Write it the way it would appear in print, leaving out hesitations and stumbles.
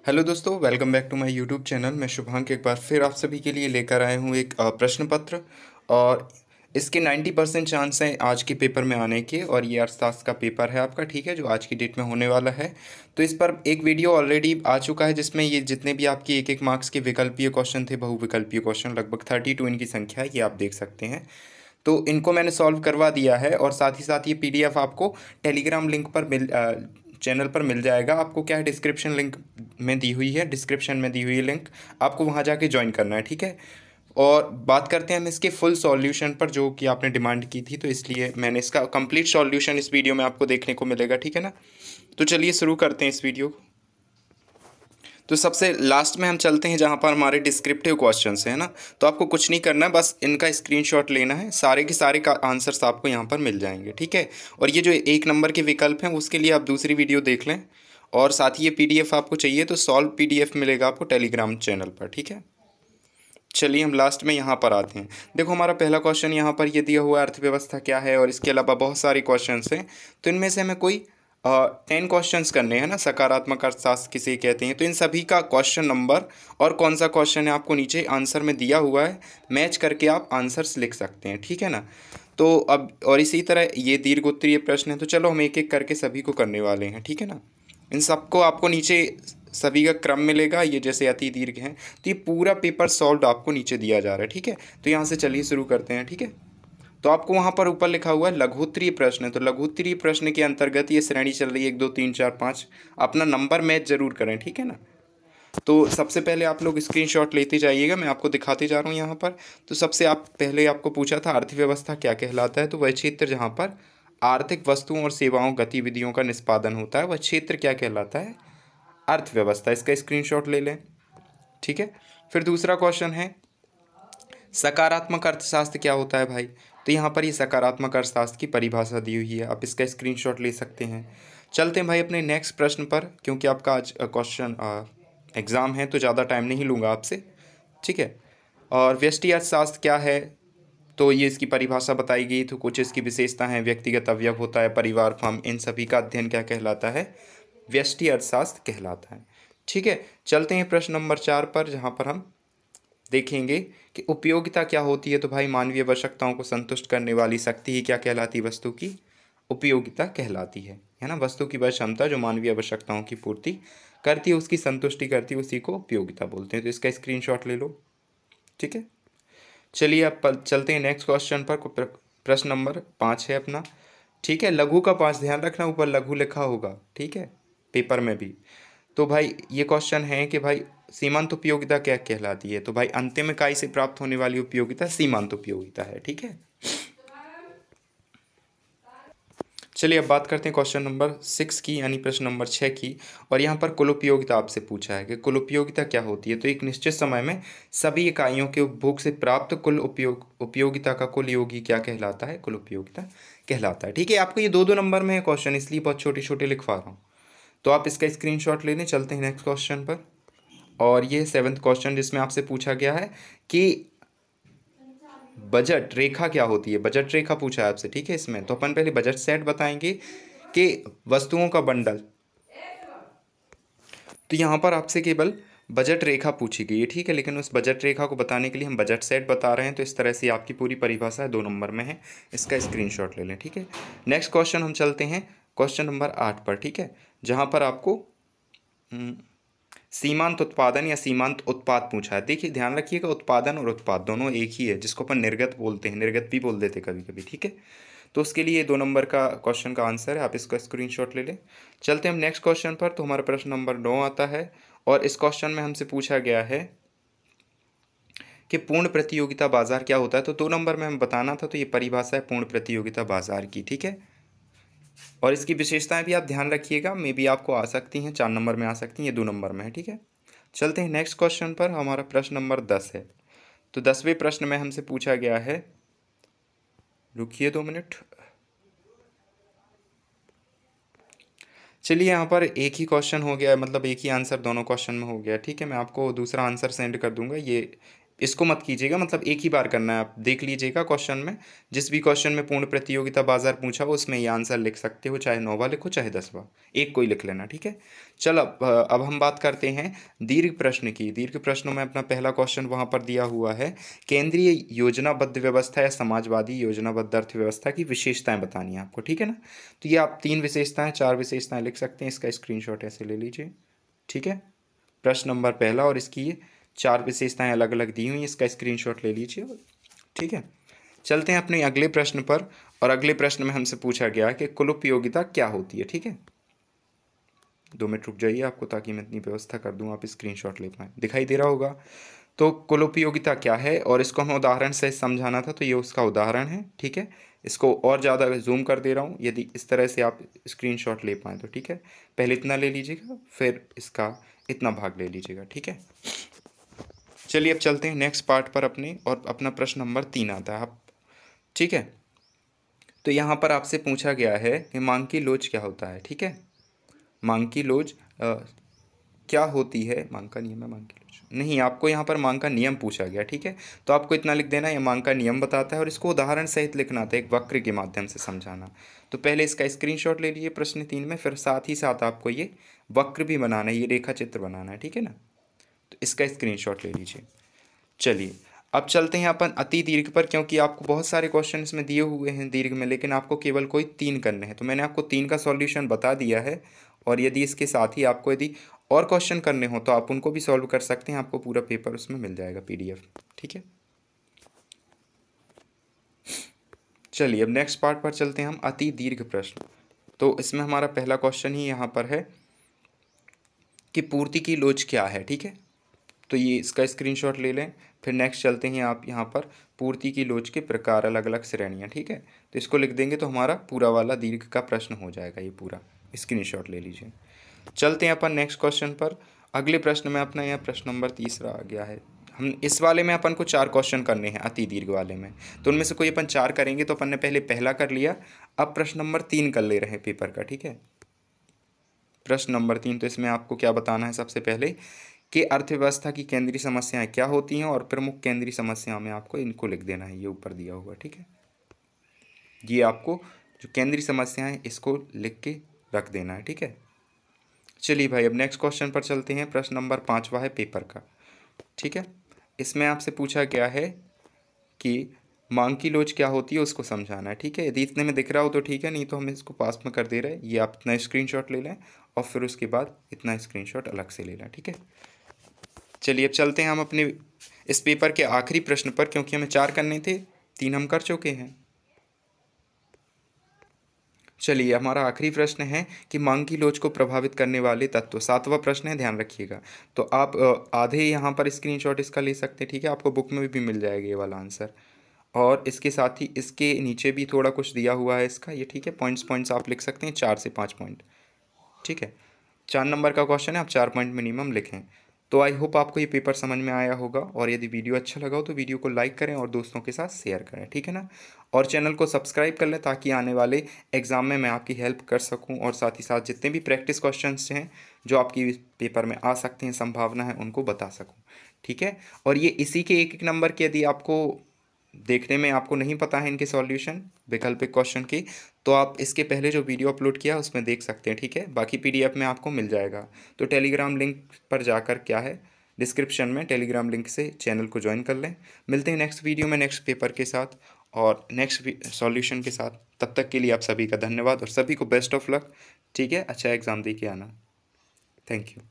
Hello दोस्तों, welcome back to my YouTube channel. मैं शुभांक एक बार फिर आप सभी के लिए लेकर आया हूँ एक प्रश्न पत्र। और इसके 90% चांस हैं आज के पेपर में आने के, और ये अर्थशास्त्र का पेपर है आपका, ठीक है, जो आज की डेट में होने वाला है। तो इस पर एक वीडियो ऑलरेडी आ चुका है जिसमें ये जितने भी आपके एक एक मार्क्स के विकल्पीय क्वेश्चन थे, बहुविकल्पीय क्वेश्चन, लगभग 32 इनकी संख्या है, ये आप देख सकते हैं। तो इनको मैंने सॉल्व करवा दिया है, और साथ ही साथ ये पीडीएफ आपको टेलीग्राम लिंक पर चैनल पर मिल जाएगा। आपको क्या है, डिस्क्रिप्शन लिंक में दी हुई है, डिस्क्रिप्शन में दी हुई है लिंक, आपको वहाँ जाके ज्वाइन करना है, ठीक है। और बात करते हैं हम इसके फुल सॉल्यूशन पर, जो कि आपने डिमांड की थी, तो इसलिए मैंने इसका कंप्लीट सॉल्यूशन इस वीडियो में आपको देखने को मिलेगा, ठीक है ना। तो चलिए शुरू करते हैं इस वीडियो को। तो सबसे लास्ट में हम चलते हैं जहाँ पर हमारे डिस्क्रिप्टिव क्वेश्चंस हैं ना। तो आपको कुछ नहीं करना है, बस इनका स्क्रीनशॉट लेना है, सारे के सारे का आंसर्स आपको यहाँ पर मिल जाएंगे, ठीक है। और ये जो एक नंबर के विकल्प हैं उसके लिए आप दूसरी वीडियो देख लें। और साथ ही ये पीडीएफ आपको चाहिए तो सॉल्व पीडीएफ मिलेगा आपको टेलीग्राम चैनल पर, ठीक है। चलिए हम लास्ट में यहाँ पर आते हैं। देखो हमारा पहला क्वेश्चन यहाँ पर ये दिया हुआ है, अर्थव्यवस्था क्या है, और इसके अलावा बहुत सारे क्वेश्चंस हैं। तो इनमें से हमें कोई 10 क्वेश्चंस करने हैं ना। सकारात्मक अर्थशास्त्र किसे कहते हैं, तो इन सभी का क्वेश्चन नंबर और कौन सा क्वेश्चन है आपको नीचे आंसर में दिया हुआ है, मैच करके आप आंसर्स लिख सकते हैं, ठीक है ना। तो अब और इसी तरह ये दीर्घ उत्तरीय प्रश्न है, तो चलो हम एक एक करके सभी को करने वाले हैं, ठीक है ना। इन सबको आपको नीचे सभी का क्रम मिलेगा, ये जैसे अति दीर्घ हैं, तो ये पूरा पेपर सॉल्व आपको नीचे दिया जा रहा है, ठीक है। तो यहाँ से चलिए शुरू करते हैं, ठीक है। तो आपको वहाँ पर ऊपर लिखा हुआ है लघुत्तरीय प्रश्न है, तो लघुत्तरीय प्रश्न के अंतर्गत ये श्रेणी चल रही है 1 2 3 4 5। अपना नंबर मैच जरूर करें, ठीक है ना। तो सबसे पहले आप लोग स्क्रीनशॉट लेते जाइएगा, मैं आपको दिखाते जा रहा हूँ यहाँ पर। तो सबसे आप पहले आपको पूछा था अर्थव्यवस्था क्या कहलाता है, तो वह क्षेत्र जहाँ पर आर्थिक वस्तुओं और सेवाओं गतिविधियों का निष्पादन होता है, वह क्षेत्र क्या कहलाता है, अर्थव्यवस्था। इसका स्क्रीनशॉट ले लें, ठीक है। फिर दूसरा क्वेश्चन है सकारात्मक अर्थशास्त्र क्या होता है भाई। तो यहाँ पर ये सकारात्मक अर्थशास्त्र की परिभाषा दी हुई है, आप इसका स्क्रीनशॉट ले सकते हैं। चलते हैं भाई अपने नेक्स्ट प्रश्न पर, क्योंकि आपका आज क्वेश्चन एग्ज़ाम है तो ज़्यादा टाइम नहीं लूँगा आपसे, ठीक है। और व्यष्टि अर्थशास्त्र क्या है, तो ये इसकी परिभाषा बताई गई। तो कुछ इसकी विशेषता हैं, व्यक्तिगत अवयव होता है, परिवार, फर्म, इन सभी का अध्ययन क्या कहलाता है, व्यष्टि अर्थशास्त्र कहलाता है, ठीक है। चलते हैं प्रश्न नंबर 4 पर, जहाँ पर हम देखेंगे कि उपयोगिता क्या होती है। तो भाई मानवीय आवश्यकताओं को संतुष्ट करने वाली शक्ति ही क्या कहलाती है, वस्तु की उपयोगिता कहलाती है ना। वस्तु की वह क्षमता जो मानवीय आवश्यकताओं की पूर्ति करती है, उसकी संतुष्टि करती है, उसी को उपयोगिता बोलते हैं। तो इसका स्क्रीनशॉट ले लो, ठीक है। चलिए अब चलते हैं नेक्स्ट क्वेश्चन पर। प्रश्न नंबर 5 है अपना, ठीक है। लघु का 5, ध्यान रखना ऊपर लघु लिखा होगा, ठीक है, पेपर में भी। तो भाई ये क्वेश्चन है कि भाई सीमांत उपयोगिता क्या कहलाती है। तो भाई अंतिम इकाई से प्राप्त होने वाली उपयोगिता सीमांत उपयोगिता है, ठीक है। चलिए अब बात करते हैं क्वेश्चन नंबर 6 की, यानी प्रश्न नंबर 6 की। और यहाँ पर कुल उपयोगिता आपसे पूछा है कि कुल उपयोगिता क्या होती है। तो एक निश्चित समय में सभी इकाइयों के उपभोग से प्राप्त कुल उपयोगिता का कुल योग ही क्या कहलाता है, कुल उपयोगिता कहलाता है, ठीक है। आपको ये 2 2 नंबर में है क्वेश्चन, इसलिए बहुत छोटे छोटे लिखवा रहा हूँ। तो आप इसका स्क्रीनशॉट लेने चलते हैं नेक्स्ट क्वेश्चन पर। और ये 7th क्वेश्चन जिसमें आपसे पूछा गया है कि बजट रेखा क्या होती है। बजट रेखा पूछा है आपसे, ठीक है। इसमें तो अपन पहले बजट सेट बताएंगे कि वस्तुओं का बंडल। तो यहाँ पर आपसे केवल बजट रेखा पूछी गई है, ठीक है। लेकिन उस बजट रेखा को बताने के लिए हम बजट सेट बता रहे हैं, तो इस तरह से आपकी पूरी परिभाषा है, 2 नंबर में है। इसका स्क्रीनशॉट ले लें, ठीक है। नेक्स्ट क्वेश्चन हम चलते हैं क्वेश्चन नंबर 8 पर, ठीक है, जहाँ पर आपको सीमांत उत्पादन या सीमांत उत्पाद पूछा है। देखिए ध्यान रखिएगा, उत्पादन और उत्पाद दोनों एक ही है, जिसको अपन निर्गत बोलते हैं, निर्गत भी बोल देते कभी कभी, ठीक है। तो उसके लिए 2 नंबर का क्वेश्चन का आंसर है, आप इसका स्क्रीनशॉट ले लें। चलते हैं हम नेक्स्ट क्वेश्चन पर। तो हमारा प्रश्न नंबर 9 आता है, और इस क्वेश्चन में हमसे पूछा गया है कि पूर्ण प्रतियोगिता बाजार क्या होता है। तो 2 नंबर में हम बताना था, तो ये परिभाषा है पूर्ण प्रतियोगिता बाजार की, ठीक है। और इसकी विशेषताएं भी आप ध्यान रखिएगा, मे बी आपको आ सकती हैं, 4 नंबर में आ सकती हैं, ये 2 नंबर में है, ठीक है। चलते हैं नेक्स्ट क्वेश्चन पर। हमारा प्रश्न नंबर 10 है। तो 10वें प्रश्न में हमसे पूछा गया है, रुकिए 2 मिनट। चलिए यहाँ पर एक ही क्वेश्चन हो गया, मतलब एक ही आंसर दोनों क्वेश्चन में हो गया, ठीक है। मैं आपको दूसरा आंसर सेंड कर दूंगा, ये इसको मत कीजिएगा, मतलब एक ही बार करना है। आप देख लीजिएगा क्वेश्चन में, जिस भी क्वेश्चन में पूर्ण प्रतियोगिता बाजार पूछा हो उसमें ये आंसर लिख सकते हो, चाहे 9वां लिखो चाहे 10वां, एक कोई लिख लेना, ठीक है। चलो अब हम बात करते हैं दीर्घ प्रश्न की। दीर्घ प्रश्नों में अपना पहला क्वेश्चन वहाँ पर दिया हुआ है, केंद्रीय योजनाबद्ध व्यवस्था या समाजवादी योजनाबद्ध अर्थव्यवस्था की विशेषताएं बतानी है आपको, ठीक है ना। तो ये आप 3 विशेषताएं 4 विशेषताएं लिख सकते हैं, इसका स्क्रीनशॉट ऐसे ले लीजिए, ठीक है। प्रश्न नंबर पहला और इसकी ये 4 विशेषताएं अलग अलग दी हुई, इसका स्क्रीनशॉट ले लीजिए, ठीक है। चलते हैं अपने अगले प्रश्न पर, और अगले प्रश्न में हमसे पूछा गया कि कुल उपयोगिता क्या होती है, ठीक है। 2 मिनट रुक जाइए आपको, ताकि मैं इतनी व्यवस्था कर दूं आप स्क्रीनशॉट ले पाएँ। दिखाई दे रहा होगा। तो कुल उपयोगिता क्या है, और इसको हमें उदाहरण से समझाना था, तो ये उसका उदाहरण है, ठीक है। इसको और ज़्यादा जूम कर दे रहा हूँ, यदि इस तरह से आप स्क्रीनशॉट ले पाएँ तो, ठीक है। पहले इतना ले लीजिएगा, फिर इसका इतना भाग ले लीजिएगा, ठीक है। चलिए अब चलते हैं नेक्स्ट पार्ट पर अपने, और अपना प्रश्न नंबर 3 आता है आप, ठीक है। तो यहाँ पर आपसे पूछा गया है कि मांग की लोच क्या होता है, ठीक है। मांग की लोच क्या होती है, मांग का नियम है, मांग की लोच नहीं, आपको यहाँ पर मांग का नियम पूछा गया, ठीक है। तो आपको इतना लिख देना, ये मांग का नियम बताता है, और इसको उदाहरण सहित लिखना था, एक वक्र के माध्यम से समझाना। तो पहले इसका स्क्रीनशॉट ले लीजिए प्रश्न 3 में, फिर साथ ही साथ आपको ये वक्र भी बनाना है, ये रेखा चित्र बनाना है, ठीक है ना। तो इसका स्क्रीनशॉट ले लीजिए। चलिए अब चलते हैं अपन अति दीर्घ पर, क्योंकि आपको बहुत सारे क्वेश्चन इसमें दिए हुए हैं दीर्घ में, लेकिन आपको केवल कोई 3 करने हैं। तो मैंने आपको 3 का सॉल्यूशन बता दिया है, और यदि इसके साथ ही आपको यदि और क्वेश्चन करने हो तो आप उनको भी सॉल्व कर सकते हैं, आपको पूरा पेपर उसमें मिल जाएगा PDF, ठीक है। चलिए अब नेक्स्ट पार्ट पर चलते हैं हम, अति दीर्घ प्रश्न। तो इसमें हमारा पहला क्वेश्चन ही यहाँ पर है कि पूर्ति की लोच क्या है, ठीक है। तो ये इसका स्क्रीनशॉट ले लें। फिर नेक्स्ट चलते हैं आप यहाँ पर, पूर्ति की लोच के प्रकार, अलग अलग श्रेणियाँ, ठीक है। तो इसको लिख देंगे तो हमारा पूरा वाला दीर्घ का प्रश्न हो जाएगा, ये पूरा स्क्रीनशॉट ले लीजिए। चलते हैं अपन नेक्स्ट क्वेश्चन पर। अगले प्रश्न में अपना यहाँ प्रश्न नंबर 3 आ गया है। हम इस वाले में अपन को 4 क्वेश्चन करने हैं, अति दीर्घ वाले में। तो उनमें से कोई अपन 4 करेंगे, तो अपन ने पहले पहला कर लिया, अब प्रश्न नंबर 3 कर ले रहे हैं पेपर का, ठीक है। प्रश्न नंबर 3, तो इसमें आपको क्या बताना है, सबसे पहले कि अर्थव्यवस्था की केंद्रीय समस्याएं क्या होती हैं, और प्रमुख केंद्रीय समस्याओं में आपको इनको लिख देना है, ये ऊपर दिया हुआ, ठीक है। ये आपको जो केंद्रीय समस्याएं इसको लिख के रख देना है, ठीक है। चलिए भाई अब नेक्स्ट क्वेश्चन पर चलते हैं। प्रश्न नंबर 5वां है पेपर का, ठीक है। इसमें आपसे पूछा गया है कि मांग की लोच क्या होती है, उसको समझाना है, ठीक है। यदि इतने में दिख रहा हो तो ठीक है, नहीं तो हम इसको पास में कर दे रहे हैं। ये आप इतना स्क्रीनशॉट ले लें, और फिर उसके बाद इतना स्क्रीनशॉट अलग से ले लें, ठीक है। चलिए अब चलते हैं हम अपने इस पेपर के आखिरी प्रश्न पर, क्योंकि हमें 4 करने थे, 3 हम कर चुके हैं। चलिए हमारा आखिरी प्रश्न है कि मांग की लोच को प्रभावित करने वाले तत्व, 7वां प्रश्न है, ध्यान रखिएगा। तो आप आधे यहाँ पर स्क्रीनशॉट इसका ले सकते हैं, ठीक है। आपको बुक में भी मिल जाएगा ये वाला आंसर, और इसके साथ ही इसके नीचे भी थोड़ा कुछ दिया हुआ है इसका, ये ठीक है। पॉइंट्स आप लिख सकते हैं, 4 से 5 पॉइंट, ठीक है। 4 नंबर का क्वेश्चन है, आप 4 पॉइंट मिनिमम लिखें। तो आई होप आपको ये पेपर समझ में आया होगा, और यदि वीडियो अच्छा लगा हो तो वीडियो को लाइक करें और दोस्तों के साथ शेयर करें, ठीक है ना। और चैनल को सब्सक्राइब कर लें, ताकि आने वाले एग्ज़ाम में मैं आपकी हेल्प कर सकूं, और साथ ही साथ जितने भी प्रैक्टिस क्वेश्चंस हैं जो आपकी पेपर में आ सकते हैं, संभावना है, उनको बता सकूँ, ठीक है। और ये इसी के एक नंबर के यदि आपको देखने में आपको नहीं पता है इनके सॉल्यूशन वैकल्पिक क्वेश्चन की, तो आप इसके पहले जो वीडियो अपलोड किया उसमें देख सकते हैं, ठीक है। बाकी PDF में आपको मिल जाएगा। तो टेलीग्राम लिंक पर जाकर क्या है, डिस्क्रिप्शन में टेलीग्राम लिंक से चैनल को ज्वाइन कर लें। मिलते हैं नेक्स्ट वीडियो में नेक्स्ट पेपर के साथ और नेक्स्ट सॉल्यूशन के साथ। तब तक के लिए आप सभी का धन्यवाद, और सभी को बेस्ट ऑफ लक, ठीक है। अच्छा एग्ज़ाम दे के आना। Thank you.